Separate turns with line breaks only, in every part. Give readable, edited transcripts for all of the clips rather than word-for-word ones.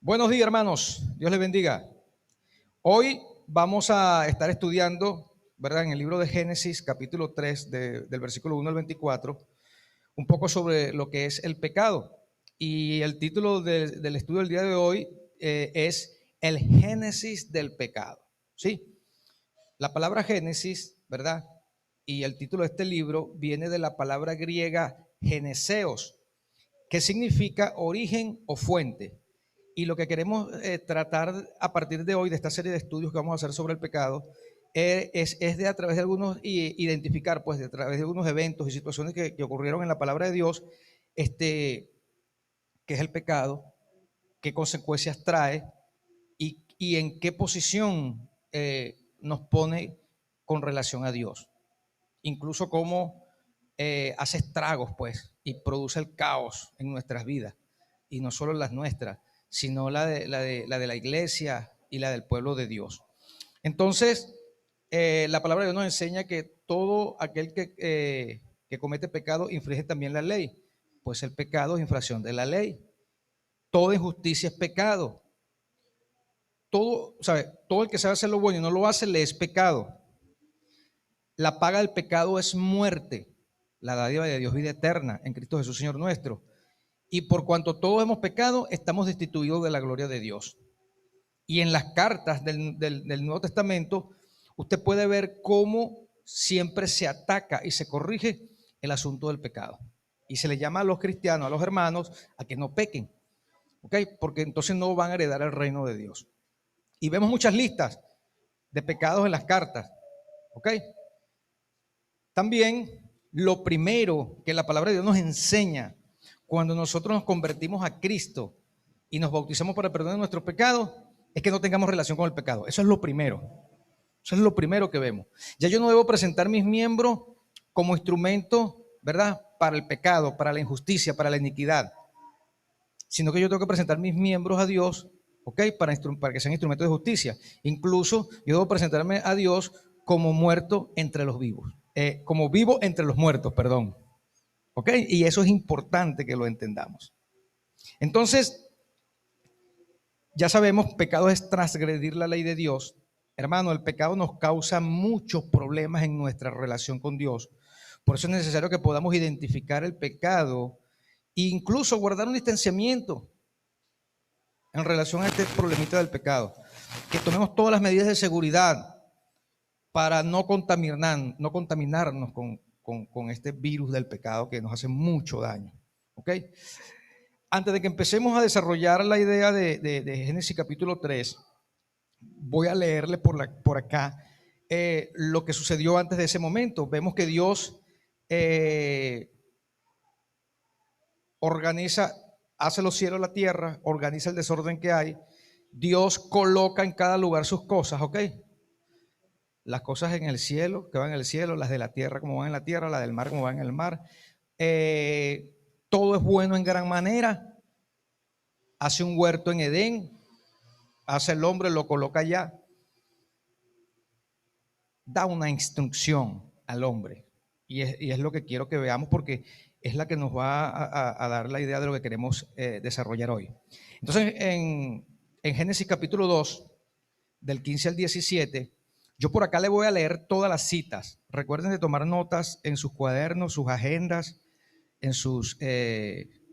Buenos días, hermanos. Dios les bendiga. Hoy vamos a estar estudiando, ¿verdad?, en el libro de Génesis, capítulo 3, del versículo 1 al 24, un poco sobre lo que es el pecado. Y el título del estudio del día de hoy es el Génesis del pecado. ¿Sí? La palabra Génesis, ¿verdad?, y el título de este libro viene de la palabra griega geneseos, que significa origen o fuente. Y lo que queremos tratar a partir de hoy, de esta serie de estudios que vamos a hacer sobre el pecado, es de a través de algunos, identificar, pues, de a través de algunos eventos y situaciones que ocurrieron en la palabra de Dios, qué es el pecado, qué consecuencias trae y en qué posición nos pone con relación a Dios. Incluso cómo hace estragos, pues, y produce el caos en nuestras vidas. Y no solo las nuestras, sino la de la iglesia y la del pueblo de Dios. Entonces, la palabra de Dios nos enseña que todo aquel que comete pecado infringe también la ley, pues el pecado es infracción de la ley. Toda injusticia es pecado. Todo el que sabe hacer lo bueno y no lo hace, le es pecado. La paga del pecado es muerte. La dádiva de Dios, vida eterna en Cristo Jesús, Señor nuestro. Y por cuanto todos hemos pecado, estamos destituidos de la gloria de Dios. Y en las cartas del Nuevo Testamento, usted puede ver cómo siempre se ataca y se corrige el asunto del pecado. Y se le llama a los cristianos, a los hermanos, a que no pequen, ¿ok? Porque entonces no van a heredar el reino de Dios. Y vemos muchas listas de pecados en las cartas, ¿ok? También lo primero que la palabra de Dios nos enseña cuando nosotros nos convertimos a Cristo y nos bautizamos para el perdón de nuestros pecados es que no tengamos relación con el pecado. Eso es lo primero. Eso es lo primero que vemos. Ya yo no debo presentar mis miembros como instrumento, ¿verdad?, para el pecado, para la injusticia, para la iniquidad, sino que yo tengo que presentar mis miembros a Dios, ¿ok?, para que sean instrumentos de justicia. Incluso yo debo presentarme a Dios como muerto entre los vivos, como vivo entre los muertos, perdón. ¿Ok? Y eso es importante que lo entendamos. Entonces, ya sabemos, pecado es transgredir la ley de Dios. Hermano, el pecado nos causa muchos problemas en nuestra relación con Dios. Por eso es necesario que podamos identificar el pecado e incluso guardar un distanciamiento en relación a este problemita del pecado. Que tomemos todas las medidas de seguridad para no contaminarnos con este virus del pecado que nos hace mucho daño. ¿Ok? Antes de que empecemos a desarrollar la idea de Génesis capítulo 3, voy a leerle por acá lo que sucedió antes de ese momento. Vemos que Dios organiza, hace los cielos, la tierra, organiza el desorden que hay. Dios coloca en cada lugar sus cosas, ¿ok? Las cosas en el cielo, que van en el cielo, las de la tierra como van en la tierra, las del mar como van en el mar. Todo es bueno en gran manera. Hace un huerto en Edén, hace el hombre, lo coloca allá. Da una instrucción al hombre. Y es lo que quiero que veamos porque es la que nos va a dar la idea de lo que queremos desarrollar hoy. Entonces, en Génesis capítulo 2, del 15 al 17, yo por acá le voy a leer todas las citas. Recuerden de tomar notas en sus cuadernos, sus agendas, en sus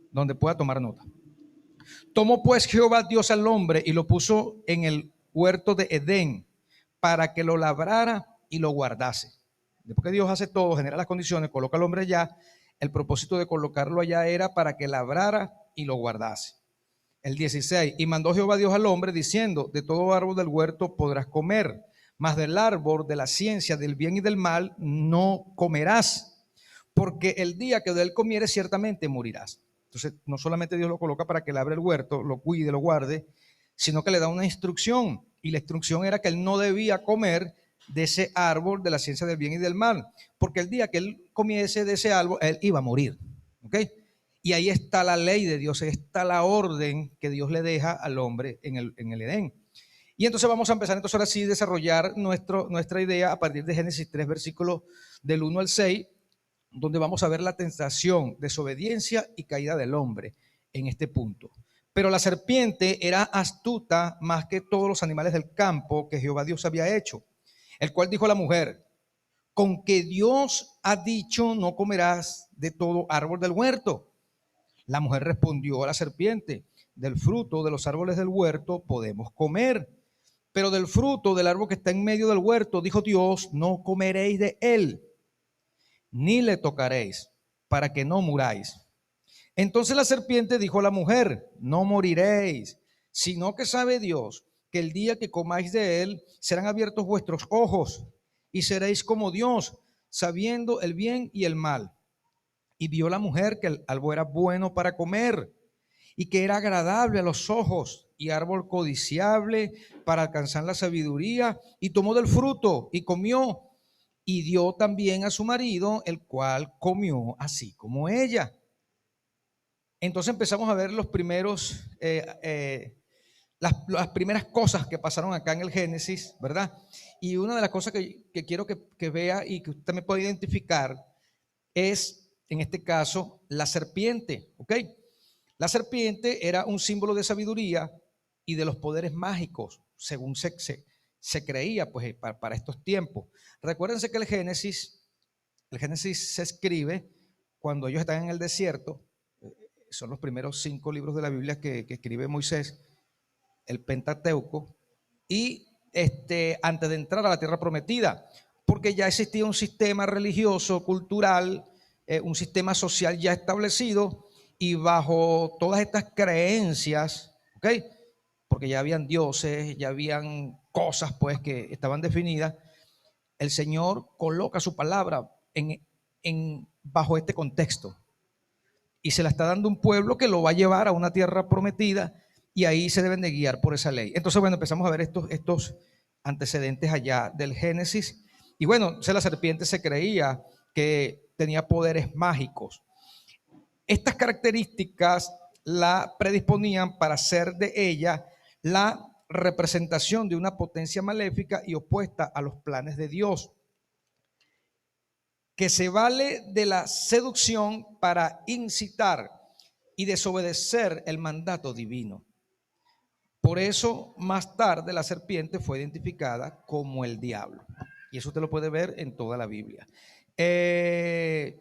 donde pueda tomar nota. Tomó pues Jehová Dios al hombre y lo puso en el huerto de Edén para que lo labrara y lo guardase. Después que Dios hace todo, genera las condiciones, coloca al hombre allá, el propósito de colocarlo allá era para que labrara y lo guardase. El 16, y mandó Jehová Dios al hombre diciendo, de todo árbol del huerto podrás comer, mas del árbol de la ciencia del bien y del mal no comerás, porque el día que de él comieres ciertamente morirás. Entonces, no solamente Dios lo coloca para que labre el huerto, lo cuide, lo guarde, sino que le da una instrucción, y la instrucción era que él no debía comer de ese árbol de la ciencia del bien y del mal, porque el día que él comiese de ese árbol, él iba a morir. ¿Ok? Y ahí está la ley de Dios, ahí está la orden que Dios le deja al hombre en el Edén. Y entonces vamos a empezar entonces ahora sí a desarrollar nuestra idea a partir de Génesis 3, versículos del 1 al 6, donde vamos a ver la tentación, desobediencia y caída del hombre en este punto. Pero la serpiente era astuta más que todos los animales del campo que Jehová Dios había hecho, el cual dijo a la mujer: con que Dios ha dicho, no comerás de todo árbol del huerto. La mujer respondió a la serpiente: del fruto de los árboles del huerto podemos comer, pero del fruto del árbol que está en medio del huerto, dijo Dios, no comeréis de él, ni le tocaréis, para que no muráis. Entonces la serpiente dijo a la mujer: no moriréis, sino que sabe Dios que el día que comáis de él serán abiertos vuestros ojos y seréis como Dios, sabiendo el bien y el mal. Y vio la mujer que el árbol era bueno para comer y que era agradable a los ojos y árbol codiciable para alcanzar la sabiduría, y tomó del fruto y comió y dio también a su marido, el cual comió así como ella. Entonces empezamos a ver los primeros, las primeras cosas que pasaron acá en el Génesis, ¿verdad? Y una de las cosas que quiero que vea y que usted me pueda identificar es, en este caso, la serpiente, ¿ok? La serpiente era un símbolo de sabiduría y de los poderes mágicos, según se creía pues, para estos tiempos. Recuérdense que el Génesis se escribe cuando ellos están en el desierto. Son los primeros 5 libros de la Biblia que escribe Moisés, el Pentateuco, y antes de entrar a la tierra prometida, porque ya existía un sistema religioso, cultural, un sistema social ya establecido, y bajo todas estas creencias, ¿ok? Porque ya habían dioses, ya habían cosas pues que estaban definidas, el Señor coloca su palabra bajo este contexto y se la está dando un pueblo que lo va a llevar a una tierra prometida, y ahí se deben de guiar por esa ley. Entonces, bueno, empezamos a ver estos antecedentes allá del Génesis. Y bueno, la serpiente se creía que tenía poderes mágicos. Estas características la predisponían para ser de ella la representación de una potencia maléfica y opuesta a los planes de Dios, que se vale de la seducción para incitar y desobedecer el mandato divino. Por eso, más tarde, la serpiente fue identificada como el diablo. Y eso usted lo puede ver en toda la Biblia. El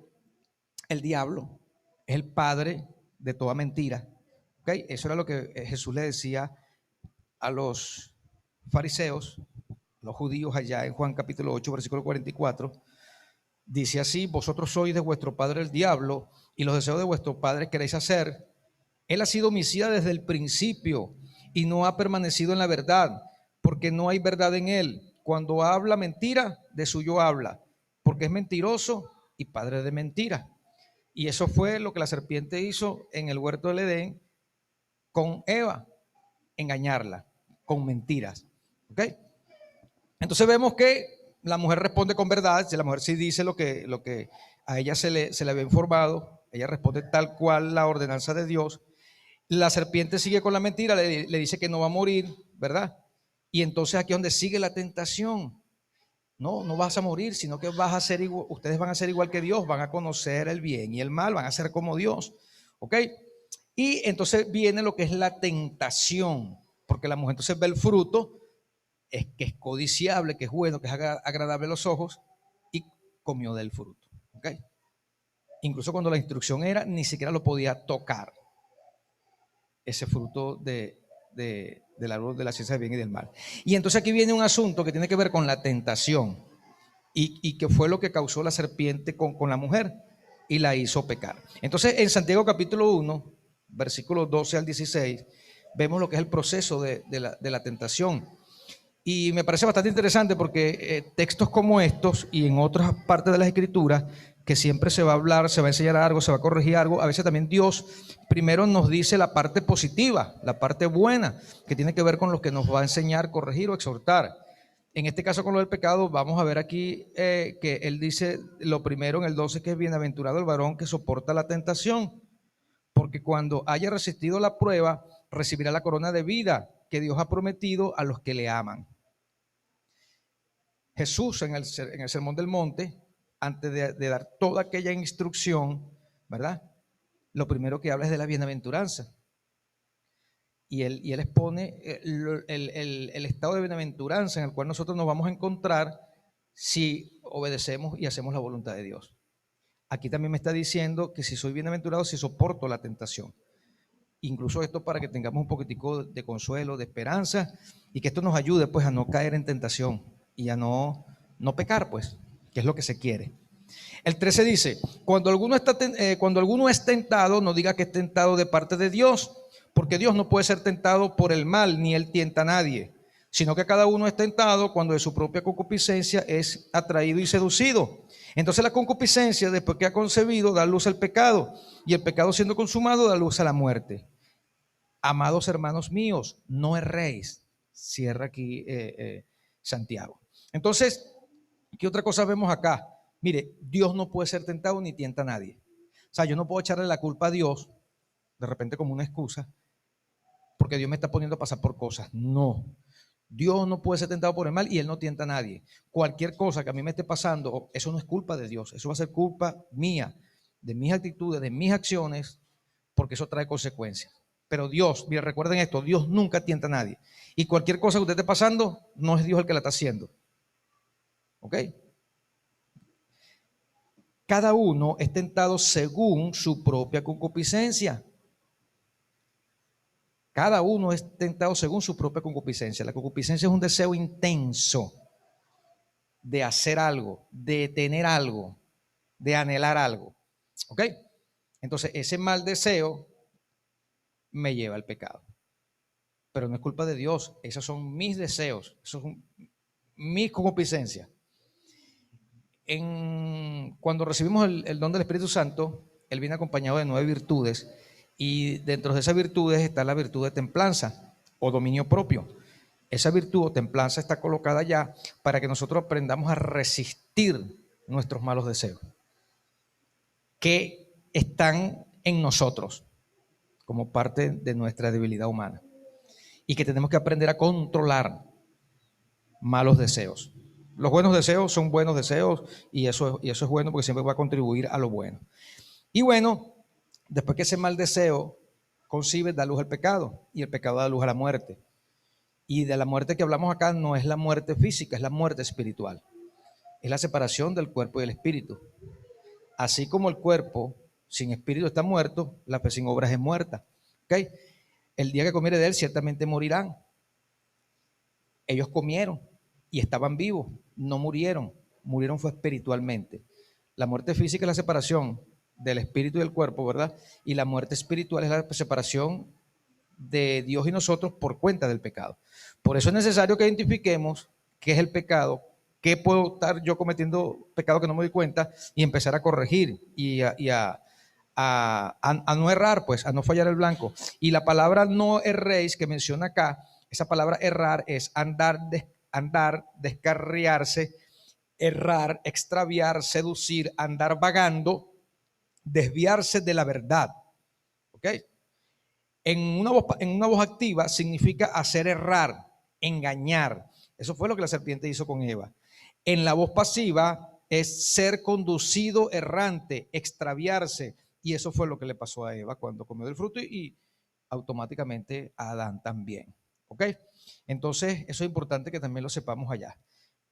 diablo es el padre de toda mentira. ¿Okay? Eso era lo que Jesús le decía a los fariseos, los judíos allá en Juan capítulo 8, versículo 44. Dice así: vosotros sois de vuestro padre el diablo, y los deseos de vuestro padre queréis hacer. Él ha sido homicida desde el principio y no ha permanecido en la verdad, porque no hay verdad en él. Cuando habla mentira, de suyo habla, porque es mentiroso y padre de mentira. Y eso fue lo que la serpiente hizo en el huerto del Edén con Eva, engañarla con mentiras. ¿Ok? Entonces vemos que la mujer responde con verdad. Si la mujer sí dice lo que a ella se le había informado, ella responde tal cual la ordenanza de Dios. La serpiente sigue con la mentira, le dice que no va a morir, ¿verdad? Y entonces aquí es donde sigue la tentación. No, no vas a morir, sino que vas a ser igual, ustedes van a ser igual que Dios, van a conocer el bien y el mal, van a ser como Dios, ¿ok? Y entonces viene lo que es la tentación, porque la mujer entonces ve el fruto, es que es codiciable, que es bueno, que es agradable a los ojos, y comió del fruto, ¿ok? Incluso cuando la instrucción era, ni siquiera lo podía tocar, ese fruto del árbol de la ciencia del bien y del mal. Y entonces aquí viene un asunto que tiene que ver con la tentación, y que fue lo que causó la serpiente con la mujer y la hizo pecar. Entonces en Santiago capítulo 1, versículos 12 al 16, vemos lo que es el proceso de la tentación. Y me parece bastante interesante porque textos como estos y en otras partes de las escrituras, que siempre se va a hablar, se va a enseñar algo, se va a corregir algo, a veces también Dios primero nos dice la parte positiva, la parte buena, que tiene que ver con lo que nos va a enseñar, corregir o exhortar. En este caso con lo del pecado, vamos a ver aquí que él dice lo primero en el 12, que es bienaventurado el varón que soporta la tentación, porque cuando haya resistido la prueba, recibirá la corona de vida que Dios ha prometido a los que le aman. Jesús en el Sermón del Monte, antes de dar toda aquella instrucción, ¿verdad? Lo primero que habla es de la bienaventuranza. y él expone el estado de bienaventuranza en el cual nosotros nos vamos a encontrar si obedecemos y hacemos la voluntad de Dios. Aquí también me está diciendo que si soy bienaventurado, si soporto la tentación. Incluso esto para que tengamos un poquitico de consuelo, de esperanza, y que esto nos ayude pues a no caer en tentación y a no pecar, pues, que es lo que se quiere. El 13 dice, cuando alguno es tentado, no diga que es tentado de parte de Dios, porque Dios no puede ser tentado por el mal, ni Él tienta a nadie, sino que cada uno es tentado cuando de su propia concupiscencia es atraído y seducido. Entonces la concupiscencia, después que ha concebido, da luz al pecado, y el pecado siendo consumado da luz a la muerte. Amados hermanos míos, no erréis. Cierra aquí Santiago. Entonces, ¿qué otra cosa vemos acá? Mire, Dios no puede ser tentado ni tienta a nadie. O sea, yo no puedo echarle la culpa a Dios, de repente como una excusa, porque Dios me está poniendo a pasar por cosas. No. Dios no puede ser tentado por el mal y Él no tienta a nadie. Cualquier cosa que a mí me esté pasando, eso no es culpa de Dios, eso va a ser culpa mía, de mis actitudes, de mis acciones, porque eso trae consecuencias. Pero Dios, bien, recuerden esto, Dios nunca tienta a nadie. Y cualquier cosa que usted esté pasando, no es Dios el que la está haciendo. ¿Ok? Cada uno es tentado según su propia concupiscencia. Cada uno es tentado según su propia concupiscencia. La concupiscencia es un deseo intenso de hacer algo, de tener algo, de anhelar algo. ¿Ok? Entonces, ese mal deseo me lleva al pecado. Pero no es culpa de Dios, esos son mis deseos, esos son mis concupiscencias. Cuando recibimos el don del Espíritu Santo, Él viene acompañado de 9 virtudes, y dentro de esas virtudes está la virtud de templanza o dominio propio. Esa virtud o templanza está colocada ya para que nosotros aprendamos a resistir nuestros malos deseos que están en nosotros como parte de nuestra debilidad humana, y que tenemos que aprender a controlar malos deseos. Los buenos deseos son buenos deseos, y eso es bueno porque siempre va a contribuir a lo bueno. Y bueno, después que ese mal deseo concibe, da luz al pecado, y el pecado da luz a la muerte. Y de la muerte que hablamos acá no es la muerte física, es la muerte espiritual. Es la separación del cuerpo y del espíritu. Así como el cuerpo sin espíritu está muerto, la fe sin obras es muerta. ¿Okay? El día que comiere de él ciertamente morirán. Ellos comieron y estaban vivos, no murieron, murieron fue espiritualmente. La muerte física es la separación del espíritu y del cuerpo, ¿verdad? Y la muerte espiritual es la separación de Dios y nosotros por cuenta del pecado. Por eso es necesario que identifiquemos qué es el pecado, qué puedo estar yo cometiendo pecado que no me doy cuenta, y empezar a corregir y a no errar, pues, a no fallar el blanco. Y la palabra no erréis que menciona acá, esa palabra errar es andar, descarriarse, errar, extraviar, seducir, andar vagando, desviarse de la verdad. ¿Ok? En una voz activa significa hacer errar, engañar. Eso fue lo que la serpiente hizo con Eva. En la voz pasiva es ser conducido errante, extraviarse. Y eso fue lo que le pasó a Eva cuando comió del fruto, y automáticamente a Adán también. ¿Ok? Entonces, eso es importante que también lo sepamos allá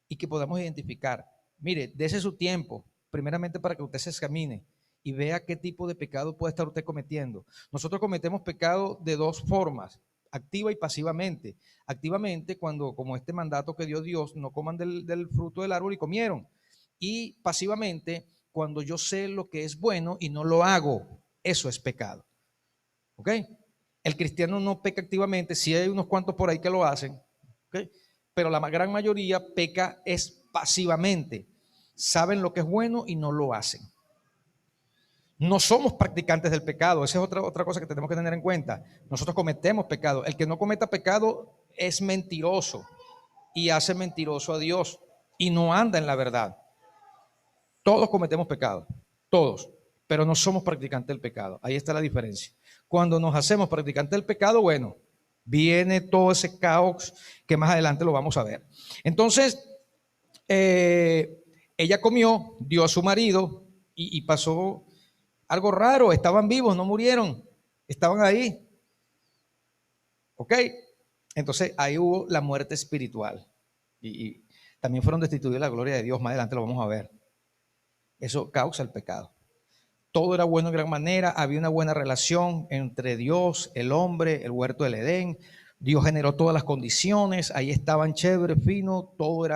y que podamos identificar. Mire, dese su tiempo, primeramente para que usted se examine y vea qué tipo de pecado puede estar usted cometiendo. Nosotros cometemos pecado de 2 formas, activa y pasivamente. Activamente, cuando, como este mandato que dio Dios, no coman del fruto del árbol, y comieron. Y pasivamente, cuando yo sé lo que es bueno y no lo hago, eso es pecado. ¿Ok? El cristiano no peca activamente, sí hay unos cuantos por ahí que lo hacen, ¿ok? Pero la gran mayoría peca es pasivamente. Saben lo que es bueno y no lo hacen. No somos practicantes del pecado, esa es otra cosa que tenemos que tener en cuenta. Nosotros cometemos pecado. El que no cometa pecado es mentiroso y hace mentiroso a Dios y no anda en la verdad. Todos cometemos pecado, todos, pero no somos practicantes del pecado. Ahí está la diferencia. Cuando nos hacemos practicantes del pecado, bueno, viene todo ese caos que más adelante lo vamos a ver. Entonces, ella comió, dio a su marido, y pasó algo raro. Estaban vivos, no murieron, estaban ahí. ¿Ok? Entonces ahí hubo la muerte espiritual. Y también fueron destituidos de la gloria de Dios. Más adelante lo vamos a ver. Eso causa el pecado. Todo era bueno en gran manera. Había una buena relación entre Dios, el hombre, el huerto del Edén. Dios generó todas las condiciones. Ahí estaban chévere, fino. Todo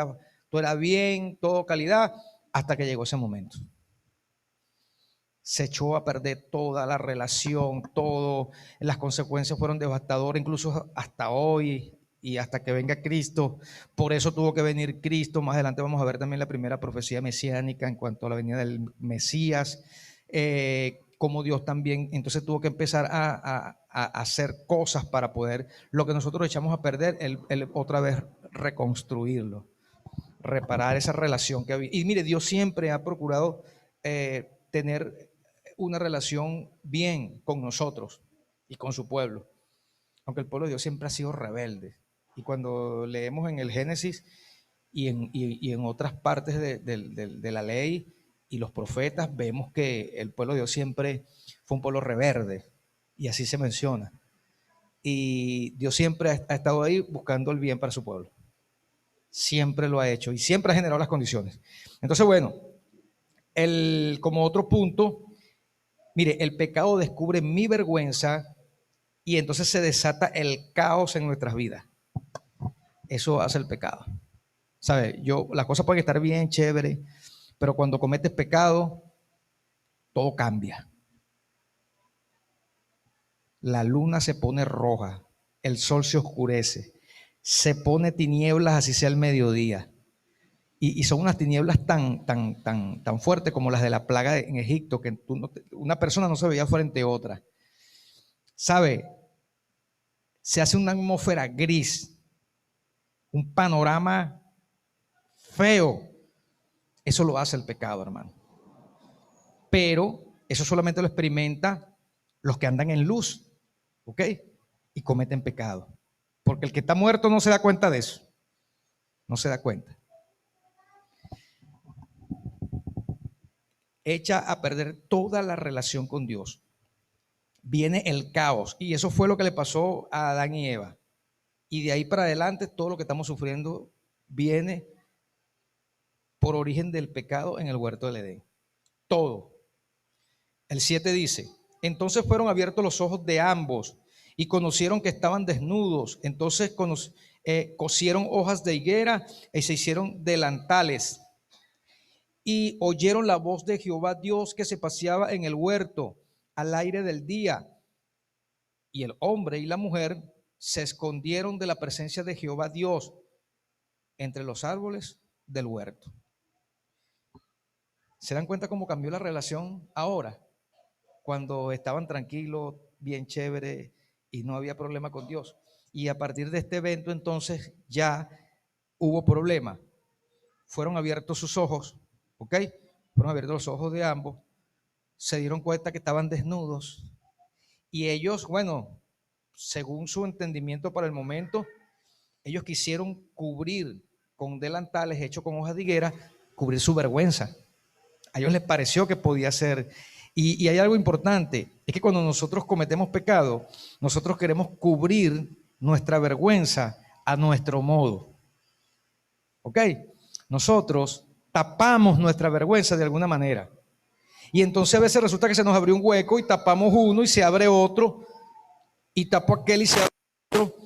era bien, todo calidad. Hasta que llegó ese momento. Se echó a perder toda la relación, todo, las consecuencias fueron devastadoras, incluso hasta hoy y hasta que venga Cristo. Por eso tuvo que venir Cristo. Más adelante vamos a ver también la primera profecía mesiánica en cuanto a la venida del Mesías, como Dios también, entonces tuvo que empezar a hacer cosas para poder, lo que nosotros echamos a perder, él otra vez reconstruirlo, reparar esa relación que había. Y mire, Dios siempre ha procurado tener una relación bien con nosotros y con su pueblo, aunque el pueblo de Dios siempre ha sido rebelde. Y cuando leemos en el Génesis y en otras partes de la ley y los profetas, vemos que el pueblo de Dios siempre fue un pueblo rebelde, y así se menciona. Y Dios siempre ha estado ahí buscando el bien para su pueblo. Siempre lo ha hecho y siempre ha generado las condiciones. Entonces, bueno, como otro punto, mire, el pecado descubre mi vergüenza y entonces se desata el caos en nuestras vidas. Eso hace el pecado. ¿Sabe? Las cosas pueden estar bien, chévere, pero cuando cometes pecado, todo cambia. La luna se pone roja, el sol se oscurece, se pone tinieblas, así sea el mediodía. Y son unas tinieblas tan fuertes como las de la plaga en Egipto, que una persona no se veía frente a otra. ¿Sabe? Se hace una atmósfera gris, un panorama feo. Eso lo hace el pecado, hermano. Pero eso solamente lo experimenta los que andan en luz, ¿ok? Y cometen pecado. Porque el que está muerto no se da cuenta de eso. No se da cuenta. Echa a perder toda la relación con Dios. Viene el caos. Y eso fue lo que le pasó a Adán y Eva. Y de ahí para adelante todo lo que estamos sufriendo viene por origen del pecado en el huerto del Edén. Todo. El 7 dice, entonces fueron abiertos los ojos de ambos y conocieron que estaban desnudos. Entonces cosieron hojas de higuera y se hicieron delantales. Y oyeron la voz de Jehová Dios que se paseaba en el huerto al aire del día. Y el hombre y la mujer se escondieron de la presencia de Jehová Dios entre los árboles del huerto. ¿Se dan cuenta cómo cambió la relación ahora? Cuando estaban tranquilos, bien chévere y no había problema con Dios. Y a partir de este evento entonces ya hubo problema. Fueron abiertos sus ojos, ¿ok? Fueron abiertos los ojos de ambos. Se dieron cuenta que estaban desnudos. Y ellos, bueno, según su entendimiento para el momento, ellos quisieron cubrir con delantales hechos con hojas de higuera, cubrir su vergüenza. A ellos les pareció que podía ser. Y hay algo importante, es que cuando nosotros cometemos pecado, nosotros queremos cubrir nuestra vergüenza a nuestro modo. ¿Ok? Nosotros tapamos nuestra vergüenza de alguna manera. Y entonces a veces resulta que se nos abrió un hueco y tapamos uno y se abre otro, y tapo aquel y se abre otro.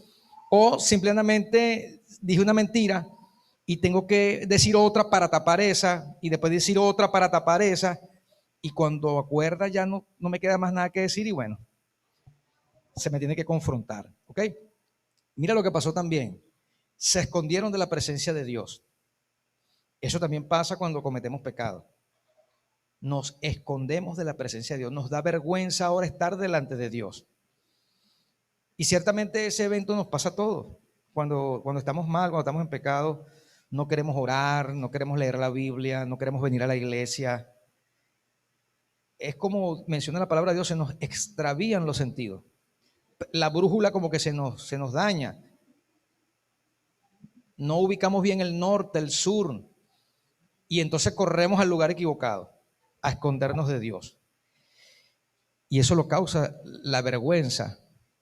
O simplemente dije una mentira y tengo que decir otra para tapar esa, y después decir otra para tapar esa. Y cuando acuerda ya no me queda más nada que decir y bueno, se me tiene que confrontar, ¿ok? Mira lo que pasó también. Se escondieron de la presencia de Dios. Eso también pasa cuando cometemos pecado. Nos escondemos de la presencia de Dios. Nos da vergüenza ahora estar delante de Dios. Y ciertamente ese evento nos pasa a todos. Cuando estamos mal, cuando estamos en pecado, no queremos orar, no queremos leer la Biblia, no queremos venir a la iglesia. Es como menciona la palabra de Dios, se nos extravían los sentidos. La brújula como que se nos daña. No ubicamos bien el norte, el sur. Y entonces corremos al lugar equivocado, a escondernos de Dios. Y eso lo causa la vergüenza.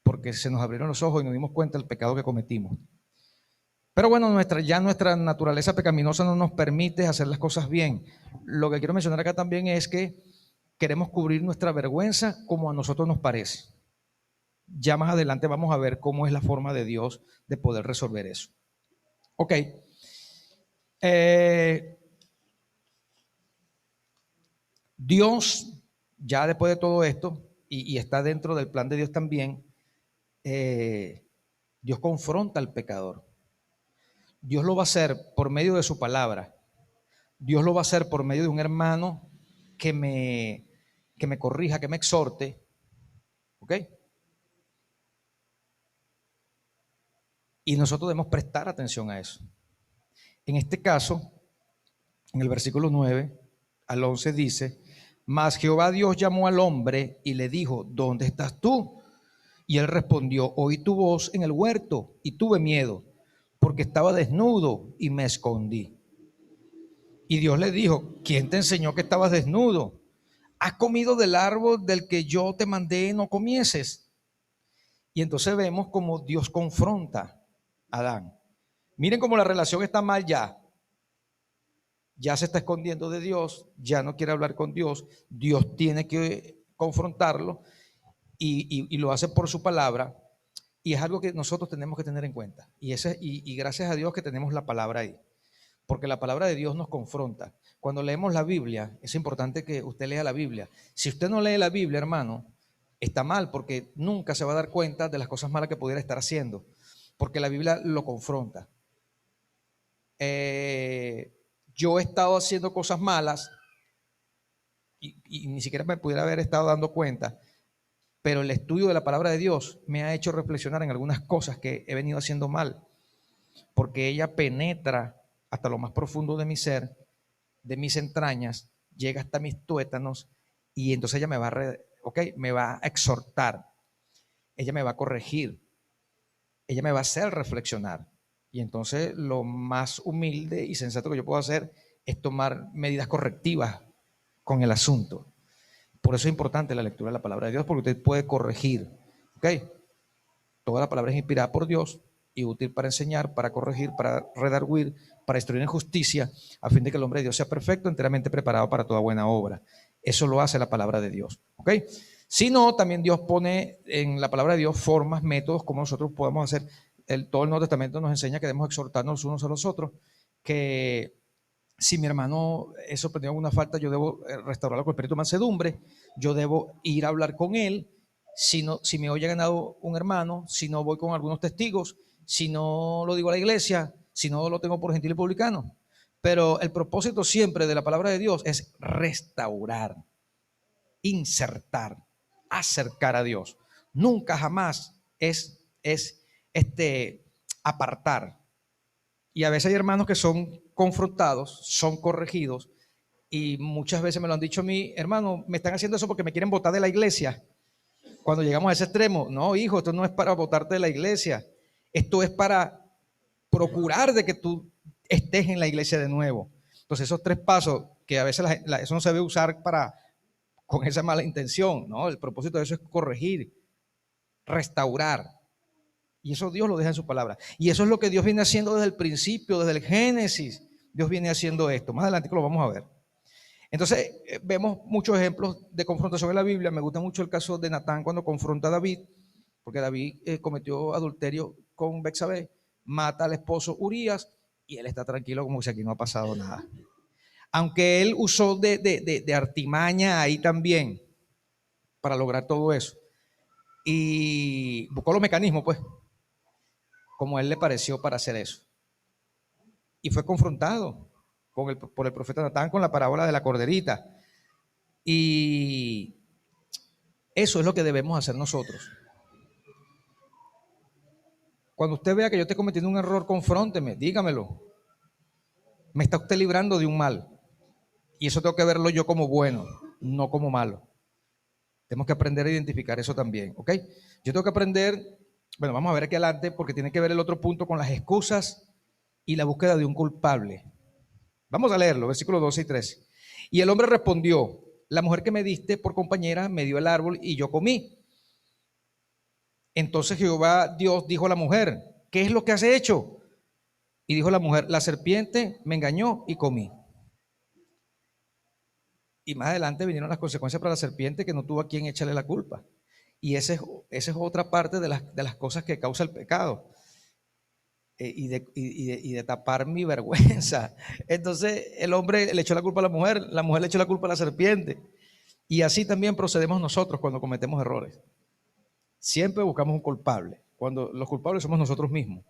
porque se nos abrieron los ojos y nos dimos cuenta del pecado que cometimos. Pero bueno, nuestra naturaleza pecaminosa no nos permite hacer las cosas bien. Lo que quiero mencionar acá también es que queremos cubrir nuestra vergüenza como a nosotros nos parece. Ya más adelante vamos a ver cómo es la forma de Dios de poder resolver eso. Ok. Dios, ya después de todo esto, y está dentro del plan de Dios también, Dios confronta al pecador. Dios lo va a hacer por medio de su palabra. Dios lo va a hacer por medio de un hermano que me corrija, que me exhorte. ¿Ok? Y nosotros debemos prestar atención a eso. En este caso, en el versículo 9 al 11 dice: mas Jehová Dios llamó al hombre y le dijo: ¿dónde estás tú? Y él respondió: oí tu voz en el huerto y tuve miedo, porque estaba desnudo y me escondí. Y Dios le dijo: ¿quién te enseñó que estabas desnudo? ¿Has comido del árbol del que yo te mandé no comieses? Y entonces vemos cómo Dios confronta a Adán. Miren cómo la relación está mal ya. Ya se está escondiendo de Dios, ya no quiere hablar con Dios. Dios tiene que confrontarlo y lo hace por su palabra. Y es algo que nosotros tenemos que tener en cuenta. Y gracias a Dios que tenemos la palabra ahí. Porque la palabra de Dios nos confronta. Cuando leemos la Biblia, es importante que usted lea la Biblia. Si usted no lee la Biblia, hermano, está mal, porque nunca se va a dar cuenta de las cosas malas que pudiera estar haciendo, porque la Biblia lo confronta. Yo he estado haciendo cosas malas y ni siquiera me pudiera haber estado dando cuenta, pero el estudio de la palabra de Dios me ha hecho reflexionar en algunas cosas que he venido haciendo mal, porque ella penetra hasta lo más profundo de mi ser, de mis entrañas, llega hasta mis tuétanos, y entonces ella me va a exhortar, ella me va a corregir, ella me va a hacer reflexionar. Y entonces lo más humilde y sensato que yo puedo hacer es tomar medidas correctivas con el asunto. Por eso es importante la lectura de la palabra de Dios, porque usted puede corregir. ¿Ok? Toda la palabra es inspirada por Dios y útil para enseñar, para corregir, para redarguir, para instruir en justicia, a fin de que el hombre de Dios sea perfecto, enteramente preparado para toda buena obra. Eso lo hace la palabra de Dios. ¿Ok? Si no, también Dios pone en la palabra de Dios formas, métodos, como nosotros podemos hacer. Todo el Nuevo Testamento nos enseña que debemos exhortarnos los unos a los otros, que si mi hermano es sorprendido en alguna falta, yo debo restaurarlo con espíritu de mansedumbre, yo debo ir a hablar con él. Si me oye ganado un hermano, si no voy con algunos testigos, si no lo digo a la iglesia, si no lo tengo por gentil y publicano. Pero el propósito siempre de la palabra de Dios es restaurar, insertar, acercar a Dios. Nunca jamás es apartar. Y a veces hay hermanos que son confrontados, son corregidos, y muchas veces me lo han dicho a mí: hermano, me están haciendo eso porque me quieren botar de la iglesia. Cuando llegamos a ese extremo: no, hijo, esto no es para botarte de la iglesia, esto es para procurar de que tú estés en la iglesia de nuevo. Entonces esos 3 pasos, que a veces eso no se debe usar con esa mala intención, ¿no? El propósito de eso es corregir, restaurar. Y eso Dios lo deja en su palabra. Y eso es lo que Dios viene haciendo desde el principio, desde el Génesis. Dios viene haciendo esto. Más adelante lo vamos a ver. Entonces, vemos muchos ejemplos de confrontación en la Biblia. Me gusta mucho el caso de Natán cuando confronta a David, porque David cometió adulterio con Betsabé, mata al esposo Urías, y él está tranquilo como si aquí no ha pasado nada. Aunque él usó de artimaña ahí también para lograr todo eso. Y buscó los mecanismos, pues, como a él le pareció para hacer eso. Y fue confrontado por el profeta Natán con la parábola de la corderita. Y eso es lo que debemos hacer nosotros. Cuando usted vea que yo esté cometiendo un error, confrónteme, dígamelo. Me está usted librando de un mal. Y eso tengo que verlo yo como bueno, no como malo. Tenemos que aprender a identificar eso también, ¿ok? Yo tengo que aprender, bueno, vamos a ver aquí adelante, porque tiene que ver el otro punto con las excusas y la búsqueda de un culpable. Vamos a leerlo, versículos 12 y 13. Y el hombre respondió: la mujer que me diste por compañera me dio el árbol y yo comí. Entonces Jehová Dios dijo a la mujer, ¿qué es lo que has hecho? Y dijo la mujer, la serpiente me engañó y comí. Y más adelante vinieron las consecuencias para la serpiente, que no tuvo a quien echarle la culpa. Y esa es otra parte de las cosas que causa el pecado. Y de tapar mi vergüenza. Entonces el hombre le echó la culpa a la mujer le echó la culpa a la serpiente. Y así también procedemos nosotros cuando cometemos errores. Siempre buscamos un culpable, cuando los culpables somos nosotros mismos.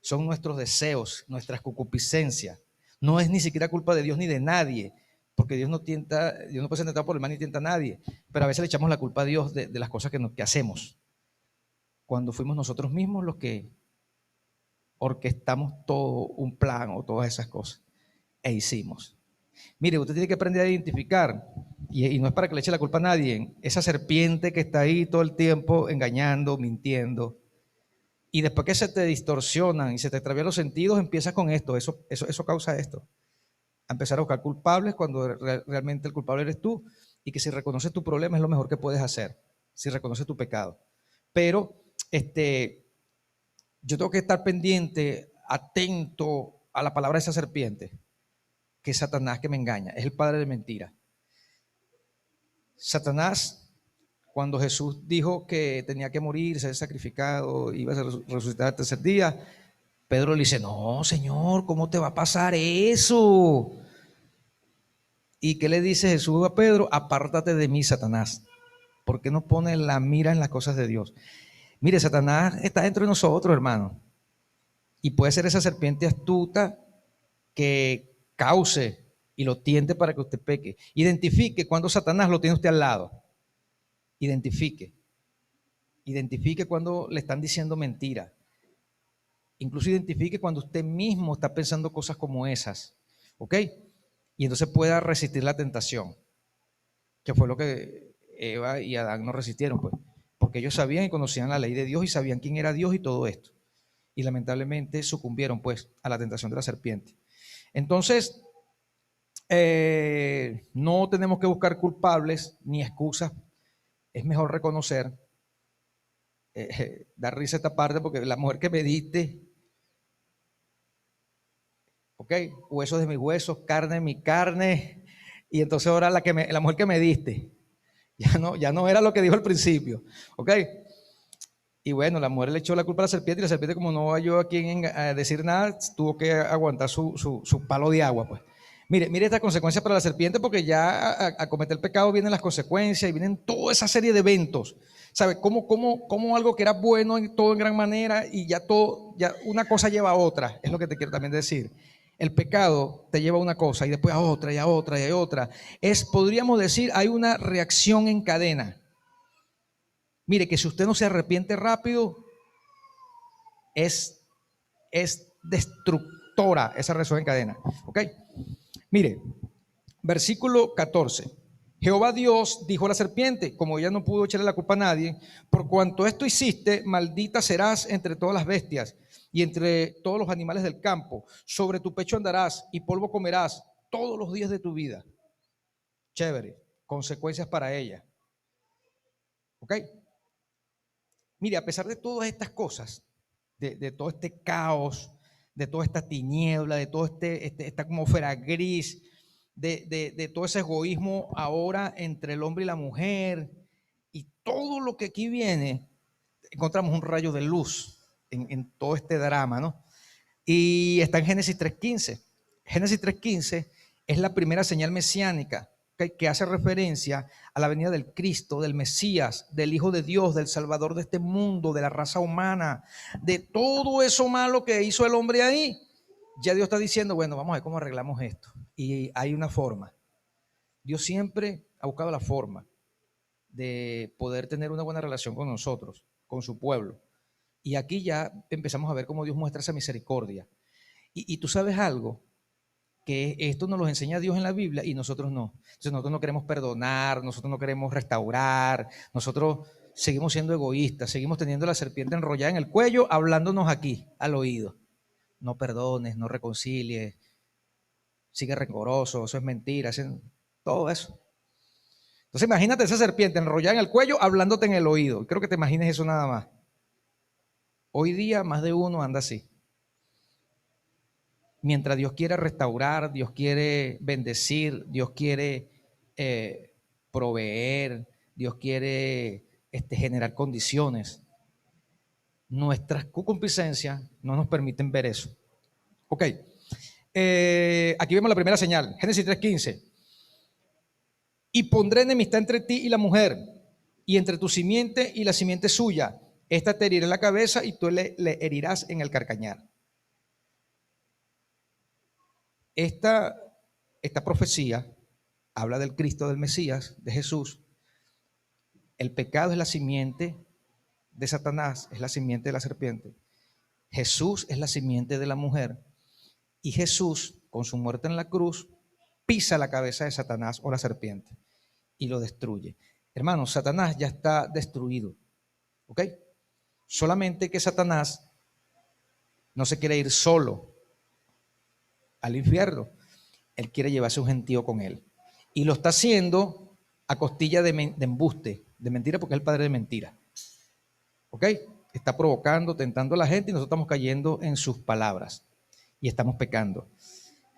Son nuestros deseos, nuestras concupiscencias. No es ni siquiera culpa de Dios ni de nadie, porque Dios no puede ser tentado por el mal ni tienta a nadie. Pero a veces le echamos la culpa a Dios de las cosas que hacemos, cuando fuimos nosotros mismos los que orquestamos todo un plan o todas esas cosas e hicimos. Mire, usted tiene que aprender a identificar, y no es para que le eche la culpa a nadie, esa serpiente que está ahí todo el tiempo engañando, mintiendo, y después que se te distorsionan y se te extravían los sentidos, empiezas con esto, eso causa esto. A empezar a buscar culpables cuando realmente el culpable eres tú, y que si reconoces tu problema es lo mejor que puedes hacer, si reconoces tu pecado. Pero yo tengo que estar pendiente, atento a la palabra de esa serpiente, que es Satanás, que me engaña, es el padre de mentira. Satanás, cuando Jesús dijo que tenía que morir, ser sacrificado, iba a resucitar el tercer día, Pedro le dice, no, Señor, ¿cómo te va a pasar eso? ¿Y qué le dice Jesús a Pedro? Apártate de mí, Satanás. ¿Por qué no pones la mira en las cosas de Dios? Mire, Satanás está dentro de nosotros, hermano. Y puede ser esa serpiente astuta que cause y lo tiente para que usted peque. Identifique cuando Satanás lo tiene usted al lado. Identifique. Identifique cuando le están diciendo mentira. Incluso identifique cuando usted mismo está pensando cosas como esas. ¿Ok? Y entonces pueda resistir la tentación. Que fue lo que Eva y Adán no resistieron, pues. Porque ellos sabían y conocían la ley de Dios y sabían quién era Dios y todo esto. Y lamentablemente sucumbieron, pues, a la tentación de la serpiente. Entonces, no tenemos que buscar culpables ni excusas. Es mejor reconocer, dar risa esta parte, porque la mujer que me diste, ok, huesos de mis huesos, carne de mi carne, y entonces ahora la mujer que me diste, ya no era lo que dijo al principio, ok. Y bueno, la mujer le echó la culpa a la serpiente, y la serpiente, como no halló a quien decir nada, tuvo que aguantar su palo de agua, pues. Mire esta consecuencia para la serpiente, porque ya a cometer el pecado vienen las consecuencias y vienen toda esa serie de eventos. ¿Sabe? Cómo algo que era bueno todo en gran manera y ya una cosa lleva a otra, es lo que te quiero también decir. El pecado te lleva a una cosa y después a otra y a otra y a otra. Podríamos decir, hay una reacción en cadena. Mire, que si usted no se arrepiente rápido, es destructora esa reacción en cadena. ¿Ok? Mire, versículo 14. Jehová Dios dijo a la serpiente, como ella no pudo echarle la culpa a nadie, por cuanto esto hiciste, maldita serás entre todas las bestias y entre todos los animales del campo. Sobre tu pecho andarás y polvo comerás todos los días de tu vida. Chévere, consecuencias para ella. ¿Ok? Mire, a pesar de todas estas cosas, de todo este caos, de toda esta tiniebla, de toda esta atmósfera gris, de todo ese egoísmo ahora entre el hombre y la mujer, y todo lo que aquí viene, encontramos un rayo de luz en todo este drama, ¿no? Y está en Génesis 3.15. Génesis 3.15 es la primera señal mesiánica que hace referencia a la venida del Cristo, del Mesías, del Hijo de Dios, del Salvador de este mundo, de la raza humana, de todo eso malo que hizo el hombre ahí. Ya Dios está diciendo, bueno, vamos a ver cómo arreglamos esto. Y hay una forma. Dios siempre ha buscado la forma de poder tener una buena relación con nosotros, con su pueblo. Y aquí ya empezamos a ver cómo Dios muestra esa misericordia. Y tú sabes algo, que esto nos lo enseña Dios en la Biblia y nosotros no. Entonces nosotros no queremos perdonar, nosotros no queremos restaurar, nosotros seguimos siendo egoístas, seguimos teniendo la serpiente enrollada en el cuello, hablándonos aquí al oído. No perdones, no reconcilies, sigue rencoroso, eso es mentira, todo eso. Entonces imagínate esa serpiente enrollada en el cuello, hablándote en el oído. Creo que te imagines eso nada más. Hoy día más de uno anda así. Mientras Dios quiere restaurar, Dios quiere bendecir, Dios quiere proveer, Dios quiere generar condiciones, nuestras concupiscencias no nos permiten ver eso. Ok, aquí vemos la primera señal, Génesis 3:15. Y pondré enemistad entre ti y la mujer, y entre tu simiente y la simiente suya. Esta te herirá en la cabeza y tú le herirás en el carcañar. Esta profecía habla del Cristo, del Mesías, de Jesús. El pecado es la simiente de Satanás, es la simiente de la serpiente. Jesús es la simiente de la mujer. Y Jesús, con su muerte en la cruz, pisa la cabeza de Satanás o la serpiente y lo destruye. Hermanos, Satanás ya está destruido. ¿Ok? Solamente que Satanás no se quiere ir solo al infierno. Él quiere llevarse un gentío con él. Y lo está haciendo a costilla de embuste, de mentira, porque es el padre de mentira. ¿Ok? Está provocando, tentando a la gente y nosotros estamos cayendo en sus palabras y estamos pecando.